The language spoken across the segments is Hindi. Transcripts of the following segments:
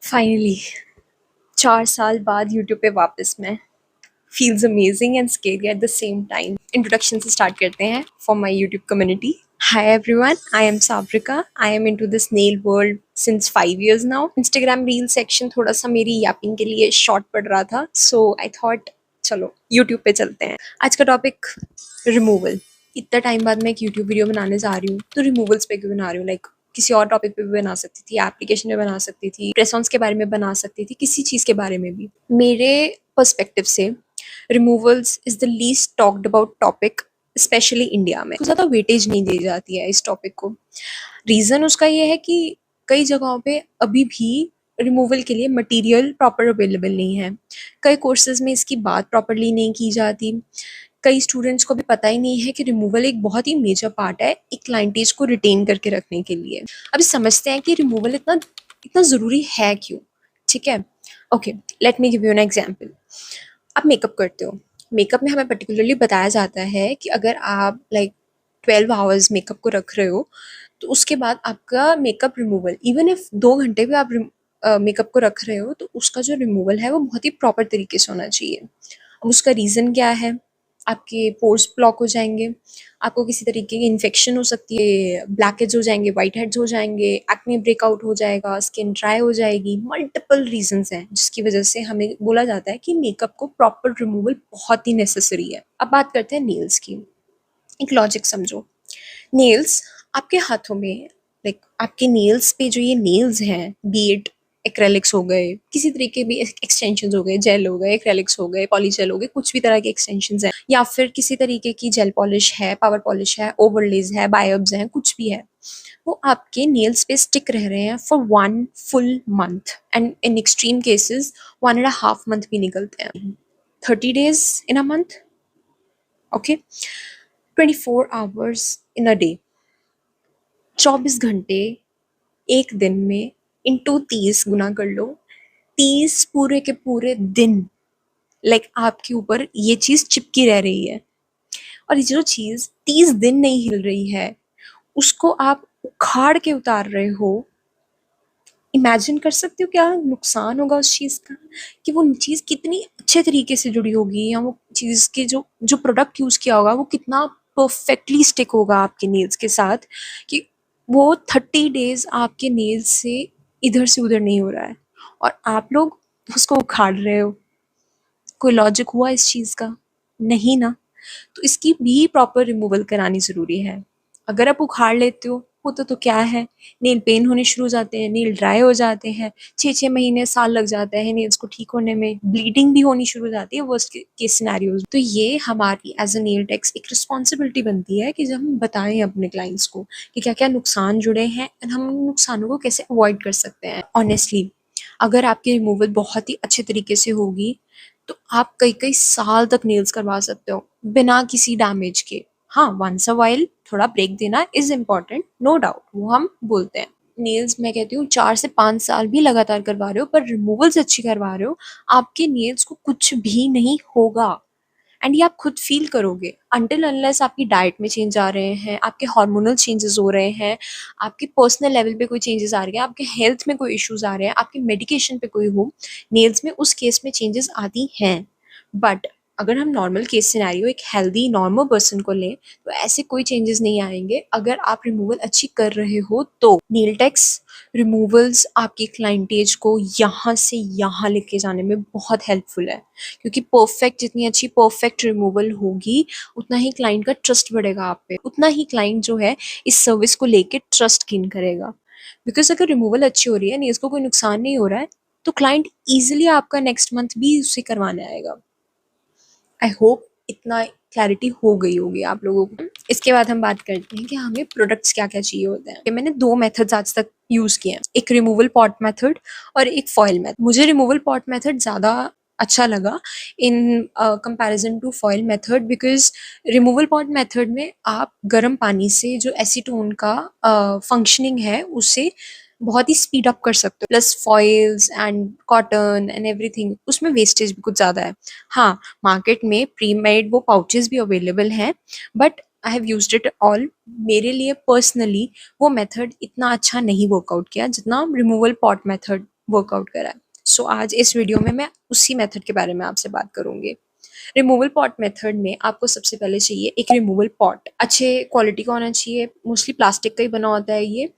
फाइनली 4 साल बाद यूट्यूब पे वापस मैं feels amazing and scary at the same time. Introduction से स्टार्ट करते हैं for my YouTube community. Hi everyone, I am Sabrika. I am into this nail world since 5 years now. Instagram reel section थोड़ा सा मेरी यापिंग के लिए शॉर्ट पड़ रहा था, सो आई थॉट चलो यूट्यूब पे चलते हैं। आज का टॉपिक रिमूवल। इतना टाइम बाद मैं एक यूट्यूब वीडियो बनाने जा रही हूँ तो रिमूवल्स पे क्यों बना रही हूँ? लाइक किसी और टॉपिक पे भी बना सकती थी, एप्लीकेशन पे बना सकती थी, प्रेसॉन्स के बारे में बना सकती थी, किसी चीज़ के बारे में भी। मेरे पर्सपेक्टिव से removals is the least talked about topic, specially India में। तो ज़्यादा वेटेज नहीं दी जाती है इस टॉपिक को। रीज़न उसका ये है कि कई जगहों पे अभी भी रिमूवल के लिए मटेरियल प्रॉपर अवेलेबल नहीं है। कई कोर्सेज में इसकी बात प्रॉपरली नहीं की जाती। कई स्टूडेंट्स को भी पता ही नहीं है कि रिमूवल एक बहुत ही मेजर पार्ट है एक क्लाइंटेज को रिटेन करके रखने के लिए। अभी समझते हैं कि रिमूवल इतना इतना ज़रूरी है क्यों। ठीक है, okay, let me give you an example. आप मेकअप करते हो। मेकअप में हमें पर्टिकुलरली बताया जाता है कि अगर आप लाइक 12 आवर्स मेकअप को रख रहे हो तो उसके बाद आपका मेकअप रिमूवल, इवन इफ 2 घंटे भी आप मेकअप को रख रहे हो तो उसका जो रिमूवल है वो बहुत ही प्रॉपर तरीके से होना चाहिए। अब उसका रीज़न क्या है? आपके पोर्स ब्लॉक हो जाएंगे, आपको किसी तरीके की इन्फेक्शन हो सकती है, ब्लैकेज हो जाएंगे, वाइट हेड्स हो जाएंगे, एक्ने ब्रेकआउट हो जाएगा, स्किन ड्राई हो जाएगी। मल्टीपल रीजंस हैं जिसकी वजह से हमें बोला जाता है कि मेकअप को प्रॉपर रिमूवल बहुत ही नेसेसरी है। अब बात करते हैं नेल्स की। एक लॉजिक समझो। नेल्स आपके हाथों में, लाइक आपके नेल्स पे जो ये नेल्स हैं, बीट एक्रेलिक्स हो गए, किसी तरीके भी एक्सटेंशंस हो गए, जेल हो गए, एक्रेलिक्स हो गए, पॉलीजेल हो गए, कुछ भी तरह के एक्सटेंशंस हैं, या फिर किसी तरीके की जेल पॉलिश है, पावर पॉलिश है, ओवरलेज है, बायोब्स हैं, कुछ भी है, वो आपके नेल्स पे स्टिक रह रहे हैं for 1 full month and in extreme cases 1.5 month भी निकलते हैं। 30 days in a month, okay, 24 hours in a day, 24 घंटे एक दिन में इंटू 30 गुना कर लो। 30 पूरे के पूरे दिन लाइक आपके ऊपर ये चीज चिपकी रह रही है, और ये जो चीज 30 दिन नहीं हिल रही है उसको आप उखाड़ के उतार रहे हो। इमेजिन कर सकते हो क्या नुकसान होगा उस चीज का, कि वो चीज कितनी अच्छे तरीके से जुड़ी होगी, या वो चीज के जो जो प्रोडक्ट यूज किया होगा वो कितना परफेक्टली स्टिक होगा आपके नेल्स के साथ, कि वो 30 days आपके नेल्स से इधर से उधर नहीं हो रहा है और आप लोग उसको उखाड़ रहे हो। कोई लॉजिक हुआ इस चीज का? नहीं ना। तो इसकी भी प्रॉपर रिमूवल करानी ज़रूरी है। अगर आप उखाड़ लेते हो, होता तो क्या है, नेल पेन होने शुरू हो जाते हैं, नेल ड्राई हो जाते हैं, 6-6 महीने साल लग जाता है नेल्स को ठीक होने में, ब्लीडिंग भी होनी शुरू हो जाती है वर्स्ट केस सिनेरियोज। तो ये हमारी एज अ नेल टेक्स एक रिस्पॉन्सिबिलिटी बनती है कि जब हम बताएं अपने क्लाइंट्स को कि क्या क्या नुकसान जुड़े हैं एंड हम उन नुकसानों को कैसे अवॉइड कर सकते हैं। ऑनेस्टली अगर आपकी रिमूवल बहुत ही अच्छे तरीके से होगी तो आप कई कई साल तक नेल्स करवा सकते हो बिना किसी डैमेज के। हाँ, वंस अ वाइल थोड़ा ब्रेक देना इज इम्पॉर्टेंट, नो डाउट, वो हम बोलते हैं। नेल्स मैं कहती हूँ 4 से 5 साल भी लगातार करवा रहे हो पर रिमूवल्स अच्छी करवा रहे हो, आपके नेल्स को कुछ भी नहीं होगा। एंड ये आप खुद फील करोगे अनटिल अनलेस आपकी डाइट में चेंज आ रहे हैं, आपके हार्मोनल चेंजेस हो रहे हैं, आपके पर्सनल लेवल पे कोई चेंजेस आ रहे हैं, आपके हेल्थ में कोई इश्यूज आ रहे हैं, आपके मेडिकेशन पे कोई हो, नेल्स में उस केस में चेंजेस आती हैं। बट अगर हम नॉर्मल केस सिनेरियो एक हेल्दी नॉर्मल पर्सन को लें तो ऐसे कोई चेंजेस नहीं आएंगे अगर आप रिमूवल अच्छी कर रहे हो। तो नील टेक्स रिमूवल्स आपके क्लाइंटेज को यहाँ से यहाँ लेके जाने में बहुत हेल्पफुल है, क्योंकि परफेक्ट जितनी अच्छी परफेक्ट रिमूवल होगी उतना ही क्लाइंट का ट्रस्ट बढ़ेगा आप पे, उतना ही क्लाइंट जो है इस सर्विस को लेके ट्रस्ट गेन करेगा। बिकॉज अगर रिमूवल अच्छी हो रही है, नेल्स को कोई नुकसान नहीं हो रहा है, तो क्लाइंट ईजिली आपका नेक्स्ट मंथ भी उसे करवाने आएगा। आई होप इतना क्लैरिटी हो गई होगी आप लोगों को। इसके बाद हम बात करते हैं कि हमें प्रोडक्ट्स क्या क्या चाहिए होते हैं। मैंने 2 मेथड्स आज तक यूज़ किए हैं, एक रिमूवल पॉट मेथड और एक फॉयल मेथड। मुझे रिमूवल पॉट मेथड ज़्यादा अच्छा लगा in comparison to foil method, because removal pot method में आप गर्म पानी से जो एसीटोन का फंक्शनिंग है उसे बहुत ही स्पीड अप कर सकते हो, plus foils and cotton and everything, उसमें वेस्टेज भी कुछ ज़्यादा है। हाँ, मार्केट में प्री मेड वो पाउचेस भी अवेलेबल हैं, but I have used it all. मेरे लिए पर्सनली वो मेथड इतना अच्छा नहीं वर्कआउट किया जितना रिमूवल पॉट मेथड वर्कआउट करा है। सो आज इस वीडियो में मैं उसी मेथड के बारे में आपसे बात करूंगी। रिमूवल पॉट मेथड में आपको सबसे पहले चाहिए एक रिमूवल पॉट, अच्छे क्वालिटी का होना चाहिए, मोस्टली प्लास्टिक का ही बना होता है ये।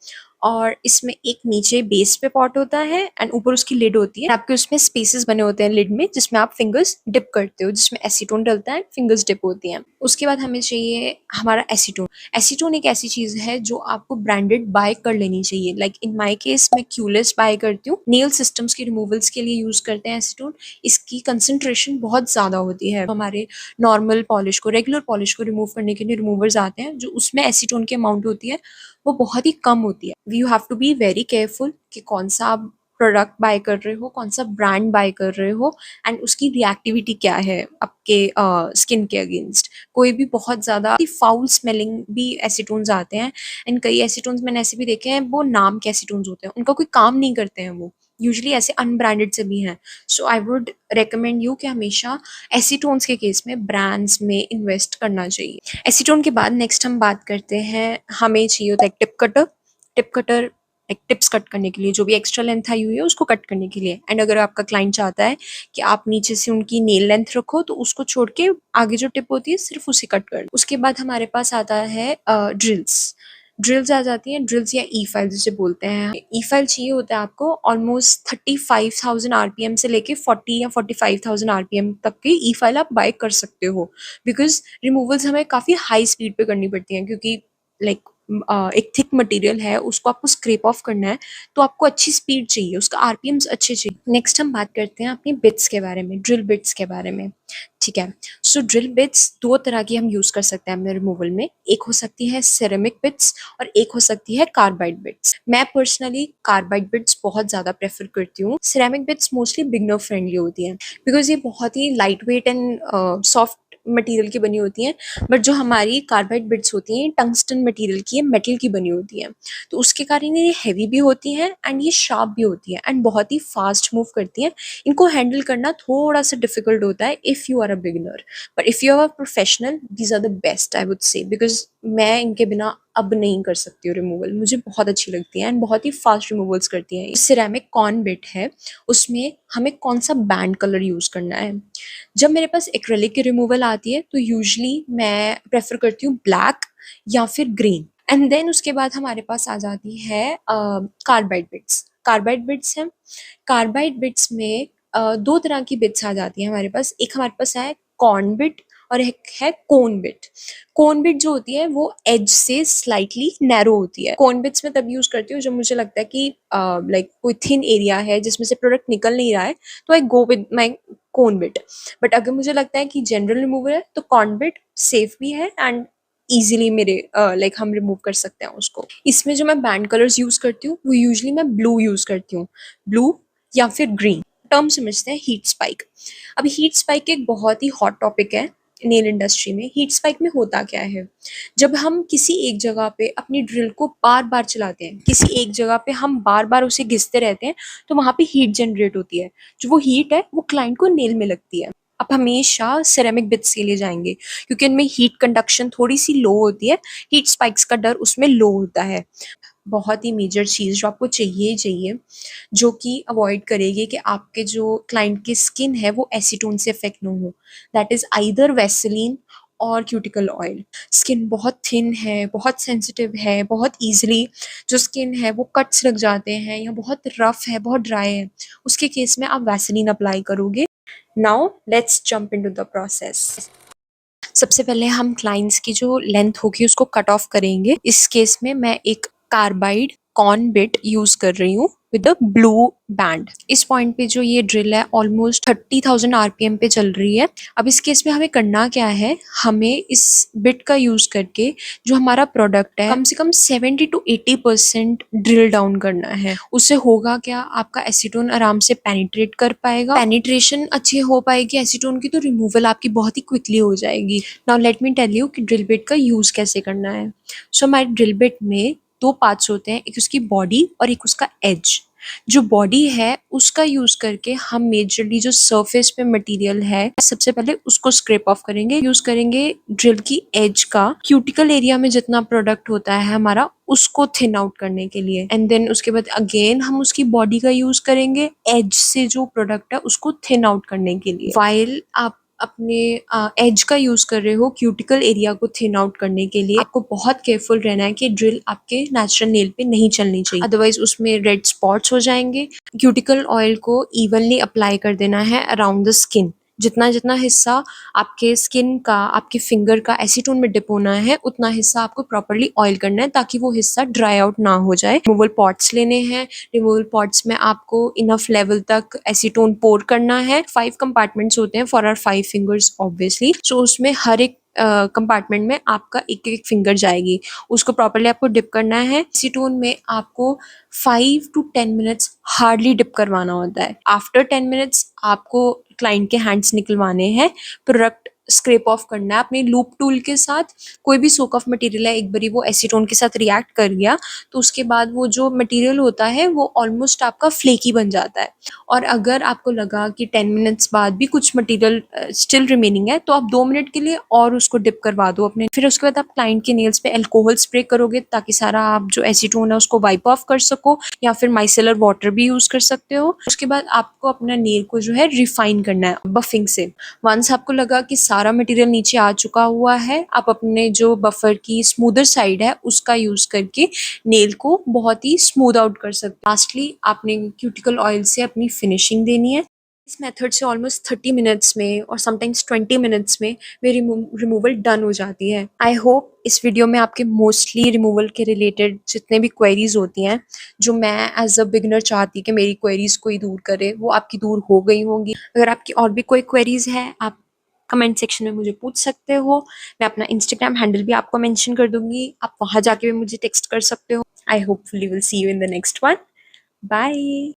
और इसमें एक नीचे बेस पे पॉट होता है एंड ऊपर उसकी लिड होती है। आपके उसमें स्पेसेस बने होते हैं लिड में, जिसमें आप फिंगर्स डिप करते हो, जिसमें एसीटोन डलता है, फिंगर्स डिप होती हैं। उसके बाद हमें चाहिए हमारा एसीटोन। एसीटोन एक ऐसी चीज है जो आपको ब्रांडेड बाय कर लेनी चाहिए। लाइक इन माय केस मैं क्यूलेस बाय करती हूँ, नेल सिस्टम्स के रिमूवल्स के लिए यूज करते हैं एसीटोन। इसकी कंसंट्रेशन बहुत ज्यादा होती है। हमारे नॉर्मल पॉलिश को, रेगुलर पॉलिश को रिमूव करने के लिए रिमूवर्स आते हैं, जो उसमें एसीटोन की अमाउंट होती है वो बहुत ही कम होती है। You have to be very careful कि कौन सा आप प्रोडक्ट बाय कर रहे हो, कौन सा ब्रांड बाय कर रहे हो एंड उसकी रिएक्टिविटी क्या है आपके स्किन के अगेंस्ट। कोई भी बहुत ज़्यादा फाउल स्मेलिंग भी एसीटोन्स आते हैं एंड कई एसीटोन्स मैंने ऐसे भी देखे हैं वो नाम के एसीटोन्स होते हैं, उनका कोई काम नहीं करते हैं, वो यूजली ऐसे अनब्रांडेड से भी हैं। सो आई वुड रेकमेंड यू कि हमेशा एसीटोन्स के केस में ब्रांड्स में इन्वेस्ट करना चाहिए। एसीटोन के बाद नेक्स्ट हम बात करते हैं, हमें चाहिए होता है एक टिप कटर। टिप कटर एक टिप्स कट करने के लिए, जो भी एक्स्ट्रा लेंथ आई हुई है उसको कट करने के लिए। एंड अगर आपका क्लाइंट चाहता है कि आप नीचे से उनकी नेल लेंथ रखो तो उसको छोड़ के आगे जो टिप होती है सिर्फ उसे कट कर। उसके बाद हमारे पास आता है ड्रिल्स। ड्रिल्स आ जाती हैं, ड्रिल्स या ई फाइल जिसे बोलते हैं। ई फाइल चाहिए होता है आपको ऑलमोस्ट 35,000 आरपीएम से लेके 40 या 45,000 आरपीएम तक की ई फाइल आप बाय कर सकते हो। बिकॉज रिमूवल्स हमें काफ़ी हाई स्पीड पे करनी पड़ती हैं, क्योंकि लाइक एक थिक मटेरियल है, उसको आपको स्क्रैप ऑफ करना है, तो आपको अच्छी स्पीड चाहिए, उसका आरपीएम्स अच्छे चाहिए। नेक्स्ट हम बात करते हैं अपनी बिट्स के बारे में, ड्रिल बिट्स के बारे में। ठीक है, सो ड्रिल बिट्स दो तरह की हम यूज कर सकते हैं अपने रिमूवल में। एक हो सकती है सिरेमिक बिट्स और एक हो सकती है कार्बाइड बिट्स। मैं पर्सनली कार्बाइड बिट्स बहुत ज्यादा प्रेफर करती हूँ। Ceramic bits mostly beginner friendly होती हैं, बिकॉज ये बहुत ही light weight and soft material की बनी होती हैं। बट जो हमारी कार्बाइड बिट्स होती हैं टंगस्टन मटेरियल की है, मेटल की बनी होती हैं, तो उसके कारण ये हैवी भी होती हैं एंड ये शार्प भी होती हैं एंड बहुत ही फास्ट मूव करती हैं। इनको हैंडल करना थोड़ा सा डिफिकल्ट होता है if you are a beginner, but if you are a professional these are the best I would say. Because मैं इनके बिना अब नहीं कर सकती हूँ रिमूवल, मुझे बहुत अच्छी लगती है एंड बहुत ही फास्ट रिमूवल्स करती हैं। सिरेमिक कॉर्न बिट है, उसमें हमें कौन सा बैंड कलर यूज़ करना है। जब मेरे पास एक्रेलिक की रिमूवल आती है तो यूजली मैं प्रेफर करती हूँ ब्लैक या फिर ग्रीन। एंड देन उसके बाद हमारे पास आ जाती है कार्बाइड बिट्स। कार्बाइड बिट्स हैं, कार्बाइड बिट्स में दो तरह की बिट्स आ जाती हैं हमारे पास। एक हमारे पास है कॉर्न बिट और एक है कोन बिट। कोन बिट जो होती है वो एज से स्लाइटली नैरो होती है। कोन बिट्स में तब यूज करती हूँ जब मुझे लगता है कि लाइक कोई थिन एरिया है जिसमें से प्रोडक्ट निकल नहीं रहा है, तो I go with my cone bit. But अगर मुझे लगता है कि जनरल रिमूवर है तो कॉर्न बिट सेफ भी है एंड इजीली मेरे लाइक हम रिमूव कर सकते हैं उसको। इसमें जो मैं बैंड कलर्स यूज करती हूँ वो यूजली मैं ब्लू यूज करती हूँ, ब्लू या फिर ग्रीन। टर्म समझते हैं हीट स्पाइक। अभी हीट स्पाइक एक बहुत ही हॉट टॉपिक है नेल इंडस्ट्री में। हीट स्पाइक में होता क्या है, जब हम किसी एक जगह पे अपनी ड्रिल को बार बार चलाते हैं, किसी एक जगह पे हम बार बार उसे घिसते रहते हैं, तो वहां पे हीट जनरेट होती है। जो वो हीट है वो क्लाइंट को नेल में लगती है। आप हमेशा सिरेमिक बिट्स के लिए जाएंगे क्योंकि इनमें हीट कंडक्शन थोड़ी सी लो होती है, हीट स्पाइक्स का डर उसमें लो होता है। बहुत ही मेजर चीज़ जो आपको चाहिए ही चाहिए, जो कि अवॉइड करेगी कि आपके जो क्लाइंट की स्किन है वो एसीटोन से इफेक्ट ना हो, दैट इज़ आइदर वैसलीन और क्यूटिकल ऑयल। स्किन बहुत थिन है, बहुत सेंसिटिव है, बहुत ईजिली जो स्किन है वो कट्स लग जाते हैं, या बहुत रफ है, बहुत ड्राई है, उसके केस में आप वैसलीन अप्लाई करोगे। Now let's jump into the process. सबसे पहले हम क्लाइंट्स की जो लेंथ होगी उसको कट ऑफ करेंगे। इस केस में मैं एक कार्बाइड कॉर्न बिट यूज कर रही हूँ विद अ ब्लू बैंड। इस पॉइंट पे जो ये ड्रिल है ऑलमोस्ट 30,000 आरपीएम पे चल रही है। अब इस केस में हमें करना क्या है, हमें इस बिट का यूज करके जो हमारा प्रोडक्ट है कम से कम 70 to 80% ड्रिल डाउन करना है। उससे होगा क्या, आपका एसीटोन आराम से पेनिट्रेट कर पाएगा, पेनिट्रेशन अच्छी हो पाएगी एसीटोन की, तो रिमूवल आपकी बहुत ही क्विकली हो जाएगी। Now let me tell you कि ड्रिल बिट का यूज कैसे करना है। सो हमारे ड्रिल बिट में दो पार्ट्स होते हैं, एक उसकी बॉडी और एक उसका एज। जो बॉडी है उसका यूज़ करके हम मेजरली जो सरफेस पे मटेरियल है सबसे पहले उसको स्क्रैप ऑफ करेंगे। यूज़ करेंगे ड्रिल की एज का, क्यूटिकल एरिया में जितना प्रोडक्ट होता है हमारा उसको थिन आउट करने के लिए। एंड देन उसके बाद अगेन हम उसकी बॉडी का यूज़ करेंगे एज से जो प्रोडक्ट है उसको थिन आउट करने के लिए। वाइल आप अपने एज का यूज कर रहे हो क्यूटिकल एरिया को थिन आउट करने के लिए, आपको बहुत केयरफुल रहना है कि ड्रिल आपके नेचुरल नेल पे नहीं चलनी चाहिए, अदरवाइज उसमें रेड स्पॉट्स हो जाएंगे। क्यूटिकल ऑयल को इवनली अप्लाई कर देना है अराउंड द स्किन। जितना जितना हिस्सा आपके स्किन का, आपके फिंगर का एसीटोन में डिप होना है उतना हिस्सा आपको प्रॉपरली ऑयल करना है ताकि वो हिस्सा ड्राई आउट ना हो जाए। रिमूवल पॉट्स लेने हैं। रिमूवल पॉट्स में आपको इनफ लेवल तक एसीटोन पोर करना है। 5 कंपार्टमेंट्स होते हैं फॉर आवर 5 फिंगर्स ऑब्वियसली। सो उसमें हर एक कंपार्टमेंट में आपका एक एक फिंगर जाएगी, उसको प्रॉपरली आपको डिप करना है। एसीटोन में आपको 5 to 10 मिनट्स हार्डली डिप करवाना होता है। आफ्टर 10 मिनट्स आपको क्लाइंट के हैंड्स निकलवाने हैं, प्रोडक्ट स्क्रैप ऑफ करना है अपने लूप टूल के साथ। कोई भी सोक ऑफ मटेरियल है, एक बारी वो एसीटोन के साथ रिएक्ट कर गया तो उसके बाद वो जो मटेरियल होता है वो ऑलमोस्ट आपका फ्लेकी बन जाता है। और अगर आपको लगा कि 10 मिनट्स बाद भी कुछ मटेरियल स्टिल रिमेनिंग है तो आप 2 मिनट के लिए और उसको डिप करवा दो अपने। फिर उसके बाद आप क्लाइंट के नेल्स पे अल्कोहल स्प्रे करोगे ताकि सारा आप जो एसीटोन है उसको वाइप ऑफ कर सको, या फिर माइसेलर वाटर भी यूज कर सकते हो। उसके बाद आपको अपना नेल को जो है रिफाइन करना है बफिंग से। वंस आपको लगा कि सारा मटेरियल नीचे आ चुका हुआ है, आप अपने जो बफर की स्मूदर साइड है उसका यूज करके नेल को बहुत ही स्मूथ आउट कर सकते हैं। लास्टली आपने क्यूटिकल ऑयल से अपनी फिनिशिंग देनी है। इस मेथड से ऑलमोस्ट 30 मिनट्स में और समटाइम्स 20 मिनट्स में वे रिमूवल डन हो जाती है। आई होप इस वीडियो में आपके मोस्टली रिमूवल के रिलेटेड जितने भी क्वेरीज होती हैं जो मैं एज अ बिगनर चाहती कि मेरी क्वेरीज कोई दूर करे, वो आपकी दूर हो गई होंगी। अगर आपकी और भी कोई क्वेरीज है आप कमेंट सेक्शन में मुझे पूछ सकते हो। मैं अपना इंस्टाग्राम हैंडल भी आपको मेंशन कर दूंगी, आप वहां जाके भी मुझे टेक्स्ट कर सकते हो। I hopefully will see you in the next one. Bye.